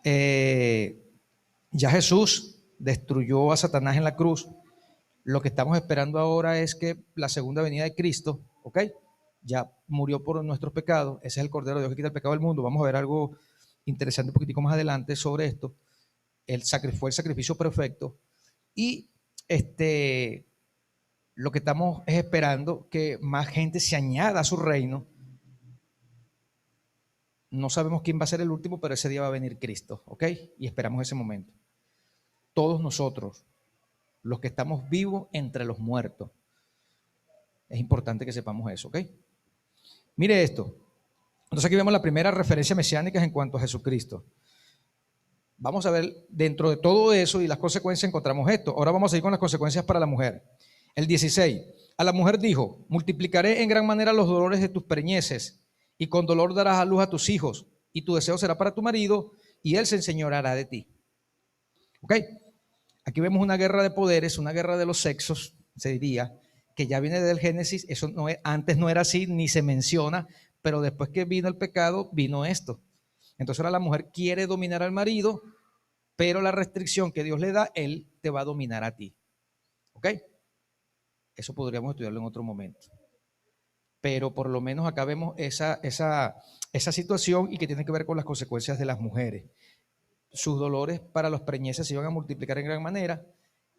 Ya Jesús destruyó a Satanás en la cruz. Lo que estamos esperando ahora es que la segunda venida de Cristo, ¿ok? Ya murió por nuestros pecados. Ese es el Cordero de Dios que quita el pecado del mundo. Vamos a ver algo interesante un poquitico más adelante sobre esto. Fue el sacrificio perfecto. Y lo que estamos es esperando que más gente se añada a su reino. No sabemos quién va a ser el último, pero ese día va a venir Cristo, ¿ok? Y esperamos ese momento. Todos nosotros, los que estamos vivos entre los muertos. Es importante que sepamos eso, ¿ok? Mire esto. Entonces aquí vemos la primera referencia mesiánica en cuanto a Jesucristo. Vamos a ver, dentro de todo eso y las consecuencias encontramos esto. Ahora vamos a ir con las consecuencias para la mujer. El 16. A la mujer dijo, multiplicaré en gran manera los dolores de tus preñeces, y con dolor darás a luz a tus hijos, y tu deseo será para tu marido, y él se enseñoreará de ti. ¿Ok? Aquí vemos una guerra de poderes, una guerra de los sexos, se diría, que ya viene del Génesis. Eso no es, antes no era así, ni se menciona, pero después que vino el pecado, vino esto. Entonces ahora la mujer quiere dominar al marido, pero la restricción que Dios le da, él te va a dominar a ti. ¿Ok? Eso podríamos estudiarlo en otro momento. Pero por lo menos acá vemos esa situación y que tiene que ver con las consecuencias de las mujeres. Sus dolores para los preñeces se iban a multiplicar en gran manera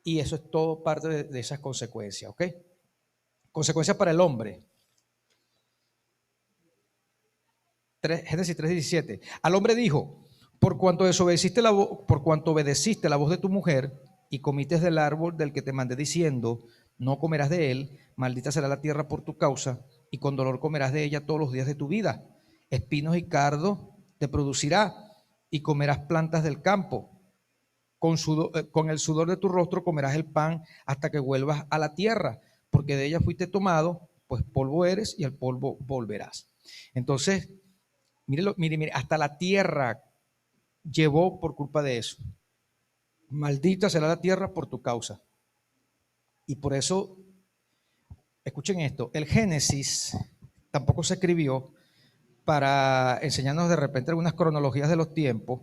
y eso es todo parte de esas consecuencias. ¿Ok? Consecuencias para el hombre. Génesis 3:17. Al hombre dijo, por cuanto obedeciste la voz de tu mujer y comiste del árbol del que te mandé diciendo, no comerás de él, maldita será la tierra por tu causa, y con dolor comerás de ella todos los días de tu vida. Espinos y cardo te producirá, y comerás plantas del campo. Con el sudor de tu rostro comerás el pan hasta que vuelvas a la tierra, porque de ella fuiste tomado, pues polvo eres y al polvo volverás. Entonces, mire, hasta la tierra llevó por culpa de eso. Maldita será la tierra por tu causa. Y por eso, escuchen esto, el Génesis tampoco se escribió para enseñarnos de repente algunas cronologías de los tiempos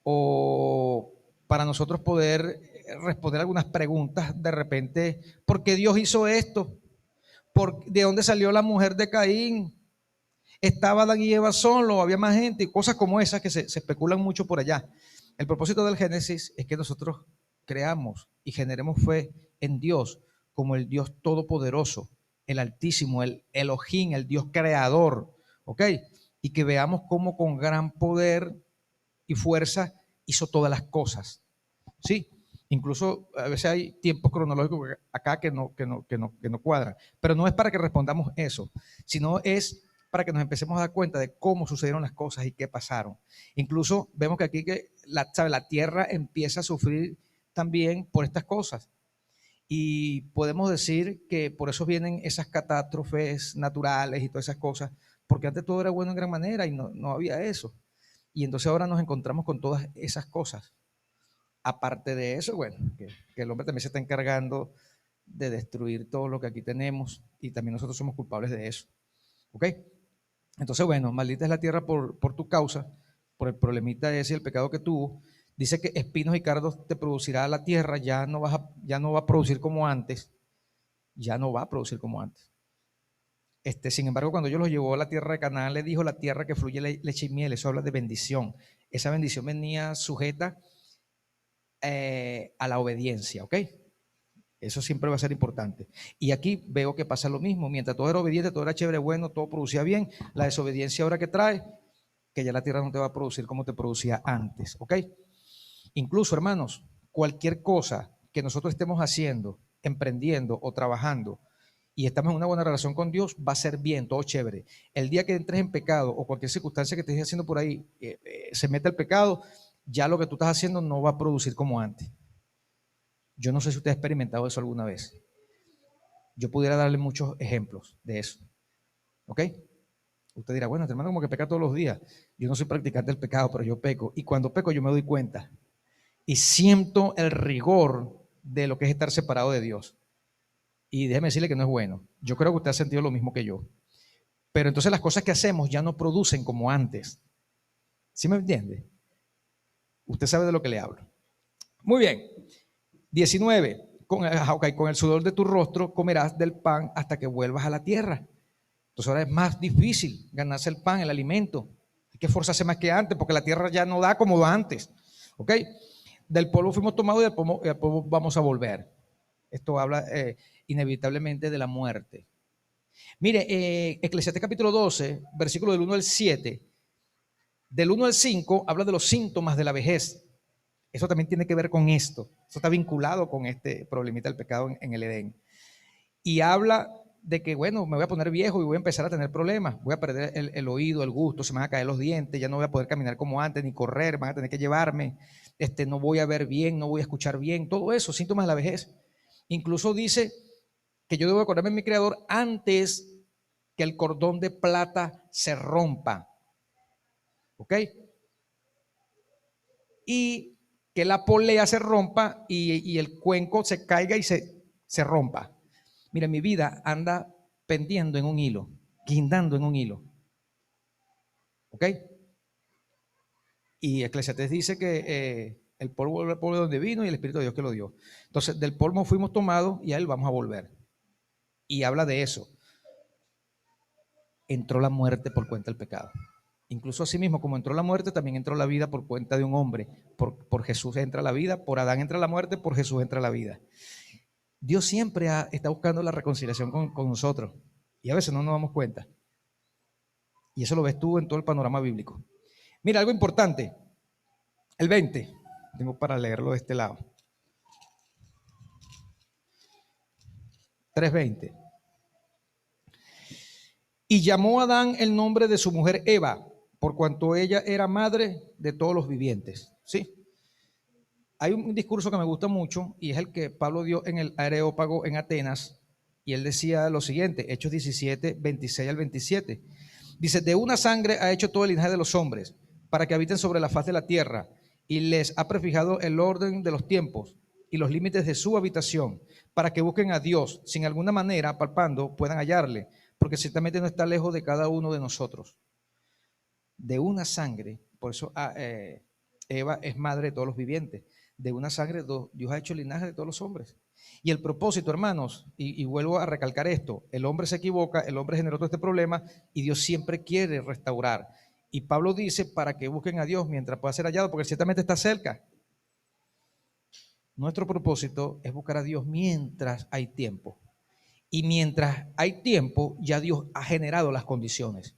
o para nosotros poder responder algunas preguntas de repente, ¿por qué Dios hizo esto? ¿De dónde salió la mujer de Caín? ¿Estaba Adán y Eva solo? ¿Había más gente? Y cosas como esas que se especulan mucho por allá. El propósito del Génesis es que nosotros creamos y generemos fe en Dios como el Dios todopoderoso, el Altísimo, el Elohim, el Dios creador, ¿ok? Y que veamos cómo con gran poder y fuerza hizo todas las cosas, ¿sí? Incluso a veces hay tiempos cronológicos acá que no cuadran, pero no es para que respondamos eso, sino es para que nos empecemos a dar cuenta de cómo sucedieron las cosas y qué pasaron. Incluso vemos que aquí que la tierra empieza a sufrir también por estas cosas. Y podemos decir que por eso vienen esas catástrofes naturales y todas esas cosas, porque antes todo era bueno en gran manera y no había eso. Y entonces ahora nos encontramos con todas esas cosas. Aparte de eso, bueno, que el hombre también se está encargando de destruir todo lo que aquí tenemos y también nosotros somos culpables de eso. ¿Ok? Entonces, bueno, maldita es la tierra por tu causa, por el problemita ese y el pecado que tuvo. Dice que espinos y cardos te producirá la tierra, ya no va a producir como antes, ya no va a producir como antes. Sin embargo, cuando Dios los llevó a la tierra de Canaán, le dijo la tierra que fluye leche y miel, eso habla de bendición. Esa bendición venía sujeta a la obediencia, ¿ok? Eso siempre va a ser importante. Y aquí veo que pasa lo mismo. Mientras todo era obediente, todo era chévere, bueno, todo producía bien. La desobediencia ahora que trae, que ya la tierra no te va a producir como te producía antes, ¿ok? Incluso, hermanos, cualquier cosa que nosotros estemos haciendo, emprendiendo o trabajando y estamos en una buena relación con Dios, va a ser bien, todo chévere. El día que entres en pecado o cualquier circunstancia que estés haciendo por ahí, se meta el pecado, ya lo que tú estás haciendo no va a producir como antes. Yo no sé si usted ha experimentado eso alguna vez. Yo pudiera darle muchos ejemplos de eso. ¿Ok? Usted dirá, bueno, este hermano como que peca todos los días. Yo no soy practicante del pecado, pero yo peco. Y cuando peco yo me doy cuenta. Y siento el rigor de lo que es estar separado de Dios. Y déjeme decirle que no es bueno. Yo creo que usted ha sentido lo mismo que yo. Pero entonces las cosas que hacemos ya no producen como antes. ¿Sí me entiende? Usted sabe de lo que le hablo. Muy bien. 19. Con el sudor de tu rostro comerás del pan hasta que vuelvas a la tierra. Entonces ahora es más difícil ganarse el pan, el alimento. Hay que esforzarse más que antes porque la tierra ya no da como antes. ¿Ok? Del polvo fuimos tomados y al polvo vamos a volver. Esto habla inevitablemente de la muerte. Mire, Eclesiastés capítulo 12, versículo del 1 al 7, del 1 al 5 habla de los síntomas de la vejez. Eso también tiene que ver con esto. Eso está vinculado con este problemita del pecado en el Edén. Y habla de que, bueno, me voy a poner viejo y voy a empezar a tener problemas. Voy a perder el oído, el gusto, se me van a caer los dientes, ya no voy a poder caminar como antes, ni correr, van a tener que llevarme. No voy a ver bien, no voy a escuchar bien. Todo eso, síntomas de la vejez. Incluso dice que yo debo acordarme de mi Creador antes que el cordón de plata se rompa. ¿Ok? Y que la polea se rompa y el cuenco se caiga y se rompa. Mira, mi vida anda pendiendo en un hilo, guindando en un hilo. ¿Ok? Y Eclesiastés dice que el polvo vuelve al polvo de donde vino y el Espíritu de Dios que lo dio. Entonces, del polvo fuimos tomados y a él vamos a volver. Y habla de eso. Entró la muerte por cuenta del pecado. Incluso así mismo, como entró la muerte, también entró la vida por cuenta de un hombre. Por Jesús entra la vida, por Adán entra la muerte, por Jesús entra la vida. Dios siempre está buscando la reconciliación con nosotros. Y a veces no nos damos cuenta. Y eso lo ves tú en todo el panorama bíblico. Mira, algo importante. El 20. Tengo para leerlo de este lado. 3:20. Y llamó a Adán el nombre de su mujer Eva, por cuanto ella era madre de todos los vivientes. ¿Sí? Hay un discurso que me gusta mucho y es el que Pablo dio en el Areópago en Atenas. Y él decía lo siguiente, Hechos 17, 26 al 27. Dice, de una sangre ha hecho todo el linaje de los hombres, para que habiten sobre la faz de la tierra, y les ha prefijado el orden de los tiempos y los límites de su habitación, para que busquen a Dios, sin alguna manera, palpando, puedan hallarle, porque ciertamente no está lejos de cada uno de nosotros. De una sangre, por eso Eva es madre de todos los vivientes, de una sangre Dios ha hecho el linaje de todos los hombres. Y el propósito, hermanos, y vuelvo a recalcar esto, el hombre se equivoca, el hombre generó todo este problema y Dios siempre quiere restaurar. Y Pablo dice para que busquen a Dios mientras pueda ser hallado, porque ciertamente está cerca. Nuestro propósito es buscar a Dios mientras hay tiempo. Y mientras hay tiempo, ya Dios ha generado las condiciones.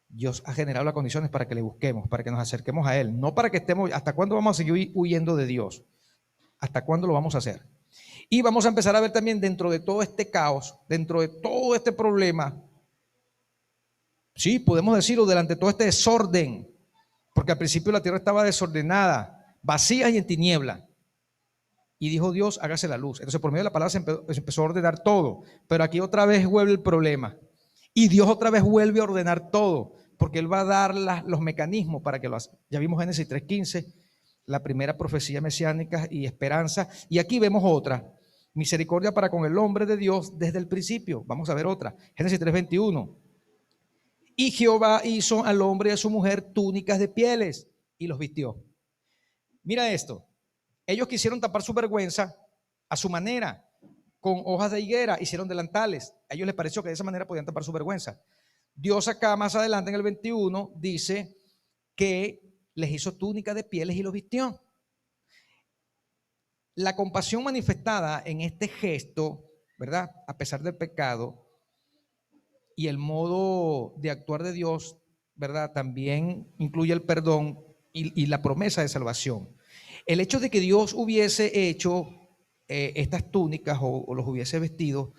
Dios ha generado las condiciones para que le busquemos, para que nos acerquemos a Él. No para que estemos, ¿hasta cuándo vamos a seguir huyendo de Dios? ¿Hasta cuándo lo vamos a hacer? Y vamos a empezar a ver también dentro de todo este caos, dentro de todo este problema, sí, podemos decirlo, delante de todo este desorden, porque al principio la tierra estaba desordenada, vacía y en tiniebla. Y dijo Dios, hágase la luz. Entonces por medio de la palabra se empezó a ordenar todo, pero aquí otra vez vuelve el problema. Y Dios otra vez vuelve a ordenar todo, porque Él va a dar los mecanismos para que lo haga. Ya vimos Génesis 3:15, la primera profecía mesiánica y esperanza. Y aquí vemos otra, misericordia para con el hombre de Dios desde el principio. Vamos a ver otra, Génesis 3:21. Y Jehová hizo al hombre y a su mujer túnicas de pieles y los vistió. Mira esto. Ellos quisieron tapar su vergüenza a su manera. Con hojas de higuera hicieron delantales. A ellos les pareció que de esa manera podían tapar su vergüenza. Dios acá más adelante en el 21 dice que les hizo túnicas de pieles y los vistió. La compasión manifestada en este gesto, ¿verdad? A pesar del pecado y el modo de actuar de Dios, ¿verdad? También incluye el perdón y la promesa de salvación. El hecho de que Dios hubiese hecho estas túnicas o los hubiese vestido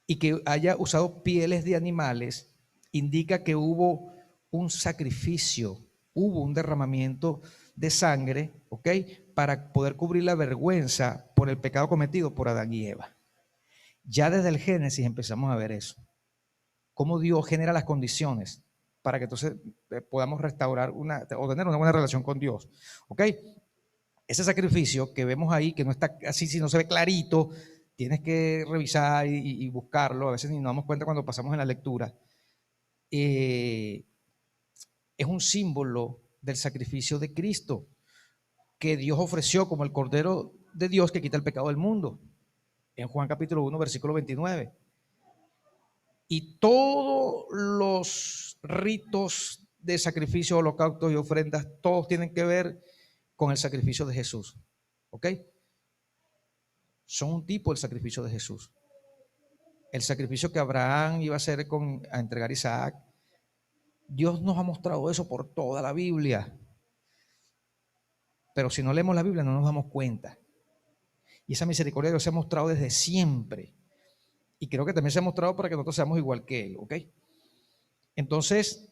y que haya usado pieles de animales, indica que hubo un sacrificio, hubo un derramamiento de sangre, ¿ok? Para poder cubrir la vergüenza por el pecado cometido por Adán y Eva. Ya desde el Génesis empezamos a ver eso. Cómo Dios genera las condiciones para que entonces podamos restaurar o tener una buena relación con Dios. ¿Ok? Ese sacrificio que vemos ahí, que no está así, si no se ve clarito, tienes que revisar y buscarlo, a veces ni nos damos cuenta cuando pasamos en la lectura, es un símbolo del sacrificio de Cristo, que Dios ofreció como el Cordero de Dios que quita el pecado del mundo, en Juan capítulo 1, versículo 29. Y todos los ritos de sacrificio, holocaustos y ofrendas, todos tienen que ver con el sacrificio de Jesús. ¿Ok? Son un tipo del sacrificio de Jesús. El sacrificio que Abraham iba a hacer a entregar a Isaac. Dios nos ha mostrado eso por toda la Biblia. Pero si no leemos la Biblia no nos damos cuenta. Y esa misericordia de Dios se ha mostrado desde siempre. Y creo que también se ha mostrado para que nosotros seamos igual que Él. ¿Ok? Entonces,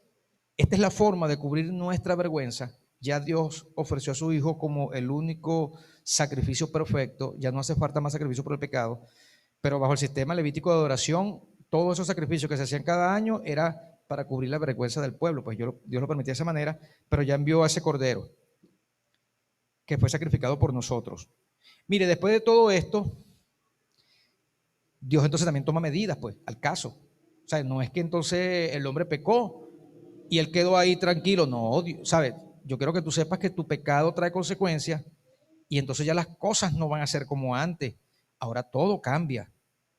esta es la forma de cubrir nuestra vergüenza. Ya Dios ofreció a su Hijo como el único sacrificio perfecto. Ya no hace falta más sacrificio por el pecado. Pero bajo el sistema levítico de adoración, todos esos sacrificios que se hacían cada año era para cubrir la vergüenza del pueblo. Pues Dios lo permitía de esa manera, pero ya envió a ese cordero que fue sacrificado por nosotros. Mire, después de todo esto, Dios entonces también toma medidas, pues, al caso. O sea, no es que entonces el hombre pecó y él quedó ahí tranquilo. No, ¿sabes? Yo quiero que tú sepas que tu pecado trae consecuencias y entonces ya las cosas no van a ser como antes. Ahora todo cambia.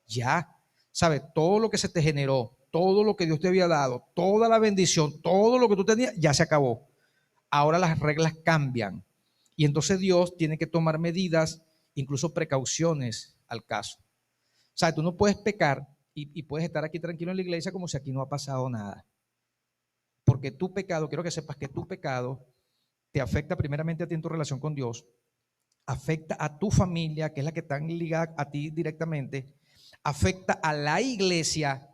Ya, ¿sabes? Todo lo que se te generó, todo lo que Dios te había dado, toda la bendición, todo lo que tú tenías, ya se acabó. Ahora las reglas cambian. Y entonces Dios tiene que tomar medidas, incluso precauciones al caso. O sea, tú no puedes pecar y puedes estar aquí tranquilo en la iglesia como si aquí no ha pasado nada. Porque tu pecado, quiero que sepas que tu pecado te afecta primeramente a ti en tu relación con Dios, afecta a tu familia, que es la que está ligada a ti directamente, afecta a la iglesia,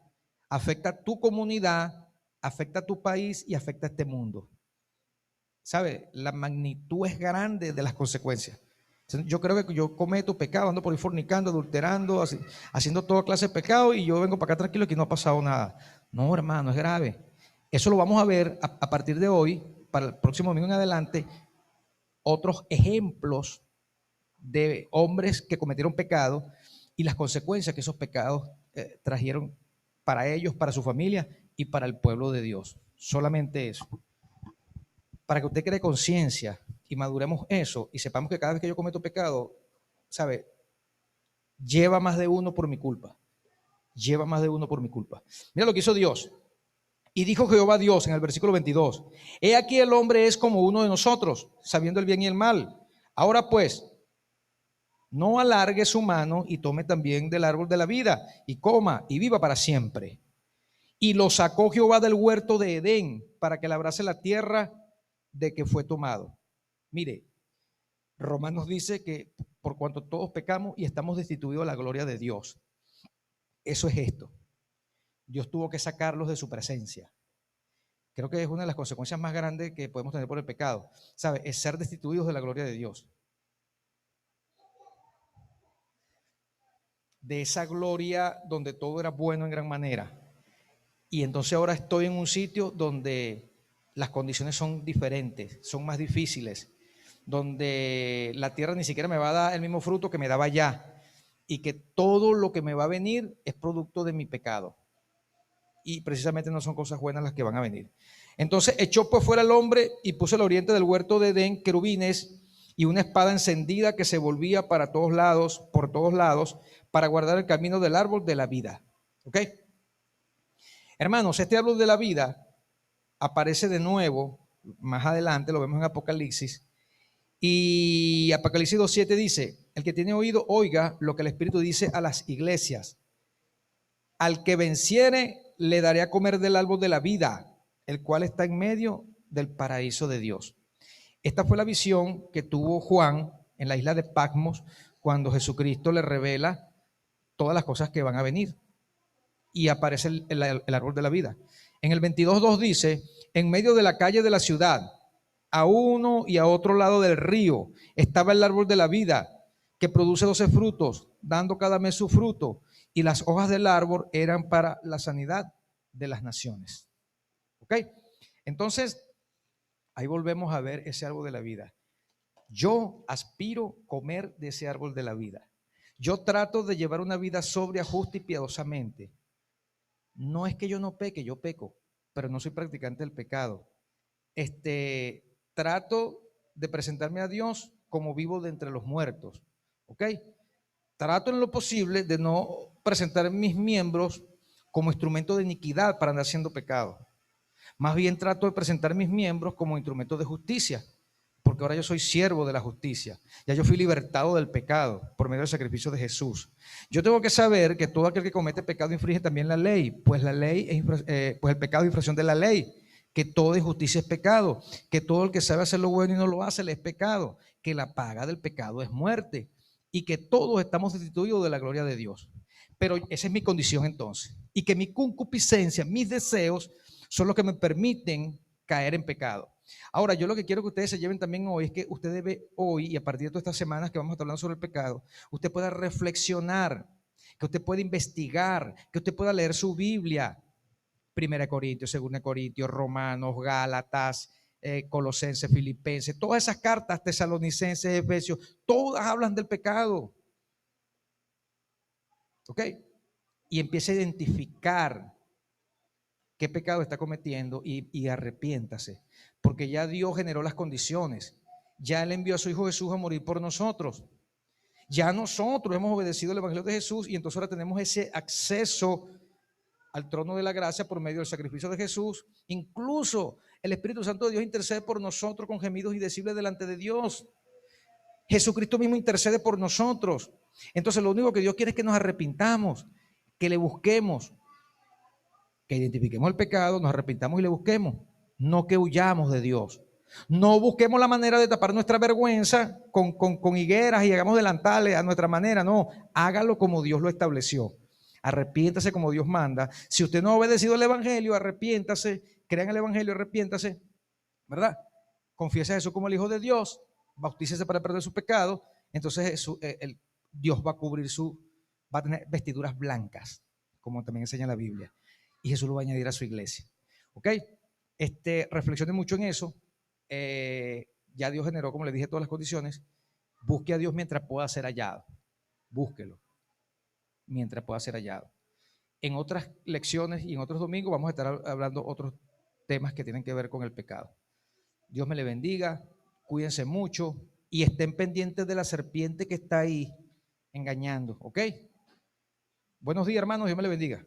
afecta a tu comunidad, afecta a tu país y afecta a este mundo. ¿Sabe? La magnitud es grande de las consecuencias. Yo creo que yo cometo pecado, ando por ahí fornicando, adulterando, haciendo toda clase de pecado y yo vengo para acá tranquilo que no ha pasado nada. No, hermano, es grave. Eso lo vamos a ver a partir de hoy, para el próximo domingo en adelante, otros ejemplos de hombres que cometieron pecado y las consecuencias que esos pecados trajeron para ellos, para su familia y para el pueblo de Dios. Solamente eso. Para que usted cree conciencia y maduremos eso y sepamos que cada vez que yo cometo pecado, ¿sabe? Lleva más de uno por mi culpa. Lleva más de uno por mi culpa. Mira lo que hizo Dios. Y dijo Jehová Dios en el versículo 22, he aquí el hombre es como uno de nosotros, sabiendo el bien y el mal. Ahora pues, no alargue su mano y tome también del árbol de la vida y coma y viva para siempre. Y lo sacó Jehová del huerto de Edén para que labrase la tierra de que fue tomado. Mire, Romanos dice que por cuanto todos pecamos y estamos destituidos de la gloria de Dios. Eso es esto. Dios tuvo que sacarlos de su presencia. Creo que es una de las consecuencias más grandes que podemos tener por el pecado. ¿Sabe? Es ser destituidos de la gloria de Dios. De esa gloria donde todo era bueno en gran manera. Y entonces ahora estoy en un sitio donde las condiciones son diferentes, son más difíciles, donde la tierra ni siquiera me va a dar el mismo fruto que me daba ya, y que todo lo que me va a venir es producto de mi pecado. y precisamente no son cosas buenas las que van a venir. Entonces echó pues fuera al hombre y puso al oriente del huerto de Edén querubines y una espada encendida que se volvía para todos lados, por todos lados, para guardar el camino del árbol de la vida. ¿Ok? Hermanos, este árbol de la vida aparece de nuevo, más adelante, lo vemos en Apocalipsis, y Apocalipsis 2:7 dice, el que tiene oído, oiga lo que el Espíritu dice a las iglesias. Al que venciere, le daré a comer del árbol de la vida, el cual está en medio del paraíso de Dios. Esta fue la visión que tuvo Juan en la isla de Patmos cuando Jesucristo le revela todas las cosas que van a venir. Y aparece el árbol de la vida. En el 22:2 dice, en medio de la calle de la ciudad, a uno y a otro lado del río, estaba el árbol de la vida, que produce 12 frutos, dando cada mes su fruto, y las hojas del árbol eran para la sanidad de las naciones. ¿Ok? Entonces, ahí volvemos a ver ese árbol de la vida. Yo aspiro a comer de ese árbol de la vida. Yo trato de llevar una vida sobria, justa y piadosamente. No es que yo no peque, yo peco, pero no soy practicante del pecado. Trato de presentarme a Dios como vivo de entre los muertos. ¿Ok? Trato en lo posible de no presentar mis miembros como instrumento de iniquidad para andar haciendo pecado. Más bien trato de presentar mis miembros como instrumento de justicia, porque ahora yo soy siervo de la justicia. Ya yo fui libertado del pecado por medio del sacrificio de Jesús. Yo tengo que saber que todo aquel que comete pecado infringe también la ley, pues la ley es, pues el pecado es infracción de la ley, que toda injusticia es pecado, que todo el que sabe hacer lo bueno y no lo hace le es pecado, que la paga del pecado es muerte y que todos estamos destituidos de la gloria de Dios. Pero esa es mi condición entonces, y que mi concupiscencia, mis deseos son los que me permiten caer en pecado. Ahora, yo lo que quiero que ustedes se lleven también hoy es que usted debe hoy, y a partir de todas estas semanas que vamos a estar hablando sobre el pecado, usted pueda reflexionar, que usted pueda investigar, que usted pueda leer su Biblia, 1 Corintios, 2 Corintios, Romanos, Gálatas, Colosenses, Filipenses, todas esas cartas, Tesalonicenses, Efesios, todas hablan del pecado. ¿Ok? Y empiece a identificar qué pecado está cometiendo y arrepiéntase, porque ya Dios generó las condiciones, ya Él envió a su Hijo Jesús a morir por nosotros, ya nosotros hemos obedecido el Evangelio de Jesús y entonces ahora tenemos ese acceso al trono de la gracia por medio del sacrificio de Jesús. Incluso el Espíritu Santo de Dios intercede por nosotros con gemidos indecibles delante de Dios. Jesucristo mismo intercede por nosotros. Entonces lo único que Dios quiere es que nos arrepintamos, que le busquemos, que identifiquemos el pecado, nos arrepintamos y le busquemos, no que huyamos de Dios. No busquemos la manera de tapar nuestra vergüenza con higueras y hagamos delantales a nuestra manera, no, hágalo como Dios lo estableció. Arrepiéntase como Dios manda. Si usted no ha obedecido el Evangelio, arrepiéntase, crea en el Evangelio, arrepiéntase, ¿verdad? Confiese a Jesús como el Hijo de Dios, bautícese para perder su pecado, entonces Dios va a cubrir va a tener vestiduras blancas, como también enseña la Biblia, y Jesús lo va a añadir a su iglesia. ¿Ok? Reflexione mucho en eso. Ya Dios generó, como le dije, todas las condiciones. Busque a Dios mientras pueda ser hallado. Búsquelo mientras pueda ser hallado. En otras lecciones y en otros domingos vamos a estar hablando otros temas que tienen que ver con el pecado. Dios me le bendiga, cuídense mucho y estén pendientes de la serpiente que está ahí engañando, ¿ok? Buenos días, hermanos, Dios me le bendiga.